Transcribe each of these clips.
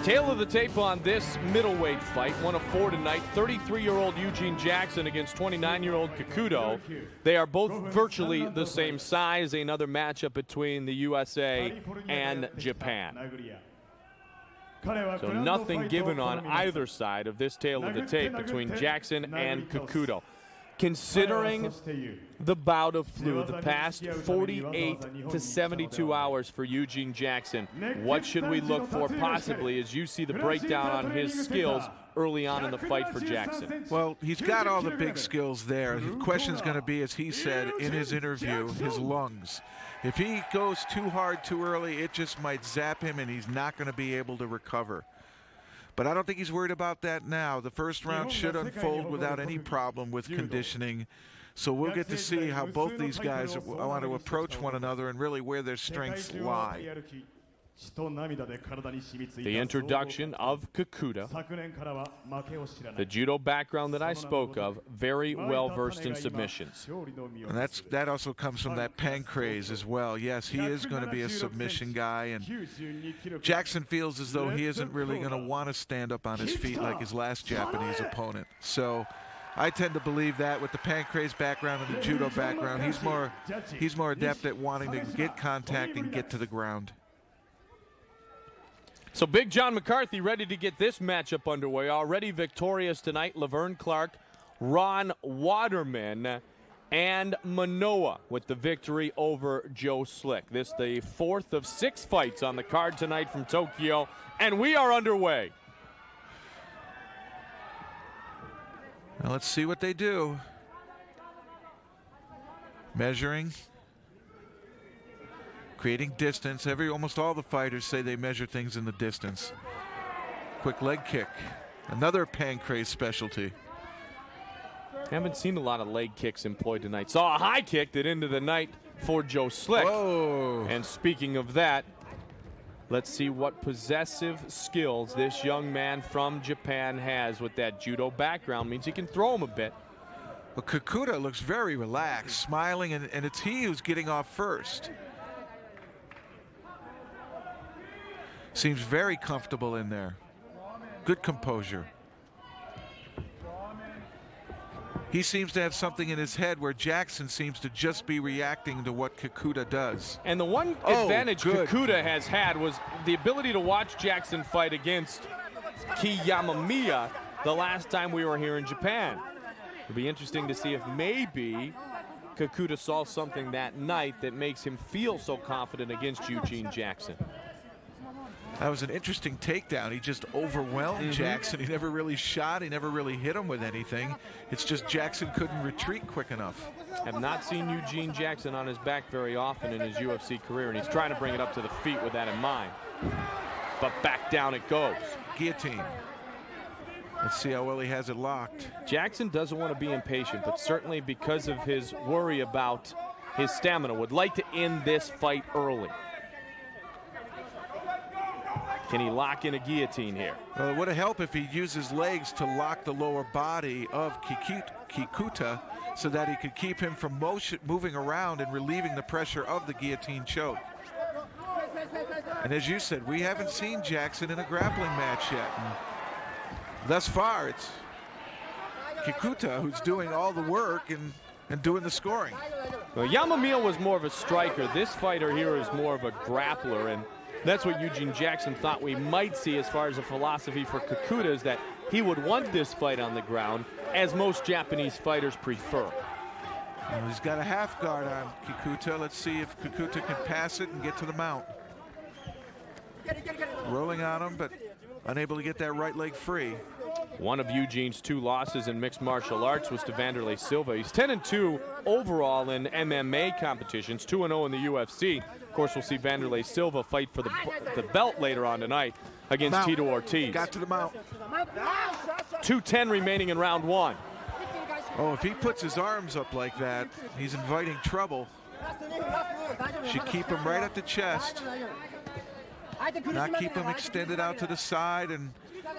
Tail of the tape on this middleweight fight, one of four tonight. 33-year-old Eugene Jackson against 29-year-old Kakudo. They are both virtually the same size. Another matchup between the USA and Japan. So nothing given on either side of this tail of the tape between Jackson and Kakudo. Considering the bout of flu, the past 48 to 72 hours for Eugene Jackson, what should we look for possibly as you see the breakdown on his skills early on in the fight for Jackson? Well, he's got all the big skills there. The question's going to be, as he said in his interview, his lungs. If he goes too hard too early, it just might zap him and he's not going to be able to recover. But I don't think he's worried about that now. The first round should unfold without any problem with conditioning. So we'll get to see how both these guys want to approach one another and really where their strengths lie. The introduction of Kakudo, the judo background that I spoke of, very well versed in submissions. And that also comes from that pancrase as well. Yes, he is going to be a submission guy, and Jackson feels as though he isn't really going to want to stand up on his feet like his last Japanese opponent. So I tend to believe that with the pancrase background and the judo background, he's more adept at wanting to get contact and get to the ground. So Big John McCarthy ready to get this matchup underway. Already victorious tonight, Laverne Clark, Ron Waterman, and Manoa with the victory over Joe Slick. This the fourth of 6 fights on the card tonight from Tokyo, and we are underway. Now let's see what they do. Measuring. Creating distance. Almost all the fighters say they measure things in the distance. Quick leg kick. Another pancrase specialty. Haven't seen a lot of leg kicks employed tonight. Saw a high kick that ended the night for Joe Slick. Whoa. And speaking of that, let's see what possessive skills this young man from Japan has with that judo background. Means he can throw him a bit. Well, Kakuta looks very relaxed, smiling, and it's he who's getting off first. Seems very comfortable in there. Good composure. He seems to have something in his head where Jackson seems to just be reacting to what Kakuta does. And the one advantage Kakuta has had was the ability to watch Jackson fight against Ki Yamamiya the last time we were here in Japan. It'll be interesting to see if maybe Kakuta saw something that night that makes him feel so confident against Eugene Jackson. That was an interesting takedown. He just overwhelmed Jackson. He never really shot. He never really hit him with anything. It's just Jackson couldn't retreat quick enough. Have not seen Eugene Jackson on his back very often in his UFC career, and he's trying to bring it up to the feet with that in mind. But back down it goes. Guillotine. Let's see how well he has it locked. Jackson doesn't want to be impatient, but certainly because of his worry about his stamina, would like to end this fight early. Can he lock in a guillotine here? Well, it would have helped if he used his legs to lock the lower body of Kikuta so that he could keep him from moving around and relieving the pressure of the guillotine choke. And as you said, we haven't seen Jackson in a grappling match yet. And thus far, it's Kikuta who's doing all the work and doing the scoring. Well, Yamamiya was more of a striker. This fighter here is more of a grappler, and that's what Eugene Jackson thought we might see as far as a philosophy for Kakuta, is that he would want this fight on the ground, as most Japanese fighters prefer. Well, he's got a half guard on Kikuta. Let's see if Kikuta can pass it and get to the mount. Rolling on him, but unable to get that right leg free. One of Eugene's 2 losses in mixed martial arts was to Vanderlei Silva. He's 10-2 overall in MMA competitions, 2-0 in the UFC. Of course, we'll see Vanderlei Silva fight for the belt later on tonight against Tito Ortiz. Got to the mount. 2:10 remaining in round 1. Oh, if he puts his arms up like that, he's inviting trouble. Should keep him right at the chest. Not keep him extended out to the side. And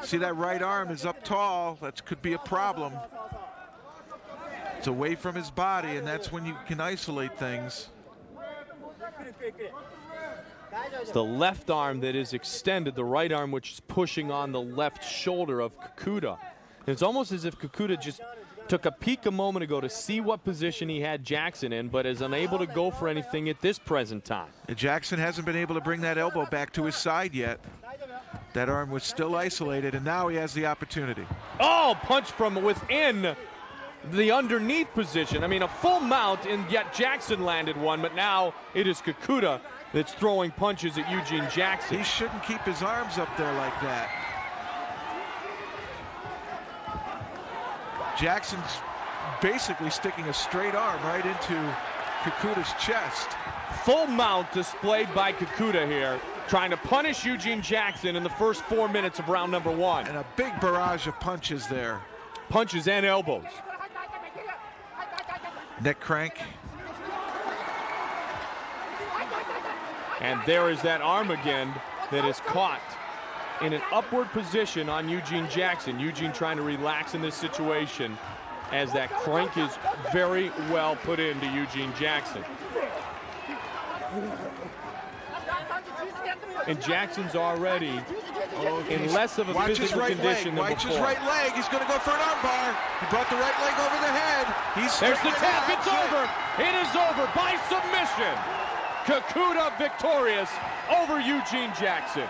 see, that right arm is up tall. That could be a problem. It's away from his body, and that's when you can isolate things. It's the left arm that is extended, the right arm which is pushing on the left shoulder of Kakuda. And it's almost as if Kakuda just took a peek a moment ago to see what position he had Jackson in, but is unable to go for anything at this present time. Jackson hasn't been able to bring that elbow back to his side yet. That arm was still isolated, and now he has the opportunity. Oh, punch from within the underneath position. I mean, a full mount, and yet Jackson landed one, but now it is Kakuda that's throwing punches at Eugene Jackson. He shouldn't keep his arms up there like that. Jackson's basically sticking a straight arm right into Kakuda's chest. Full mount displayed by Kakuda here, trying to punish Eugene Jackson in the first 4 minutes of round number 1. And a big barrage of punches there. Punches and elbows. Neck crank. And there is that arm again that is caught in an upward position on Eugene Jackson. Eugene trying to relax in this situation as that crank is very well put into Eugene Jackson. And Jackson's already in less of a physical condition than before. Watch his right leg. He's going to go for an armbar. He brought the right leg over the head. There's the tap. It's over. It is over by submission. Kakuda victorious over Eugene Jackson.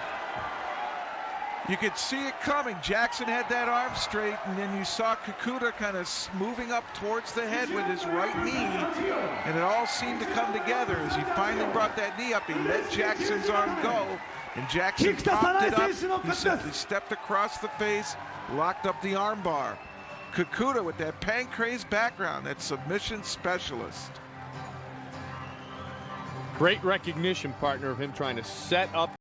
You could see it coming. Jackson had that arm straight, and then you saw Kakuda kind of moving up towards the head with his right knee, and it all seemed to come together as he finally brought that knee up. He let Jackson's arm go, and Jackson popped it up. He simply stepped across the face, locked up the arm bar. Kakuda with that Pancrase background, that submission specialist. Great recognition, partner, of him trying to set up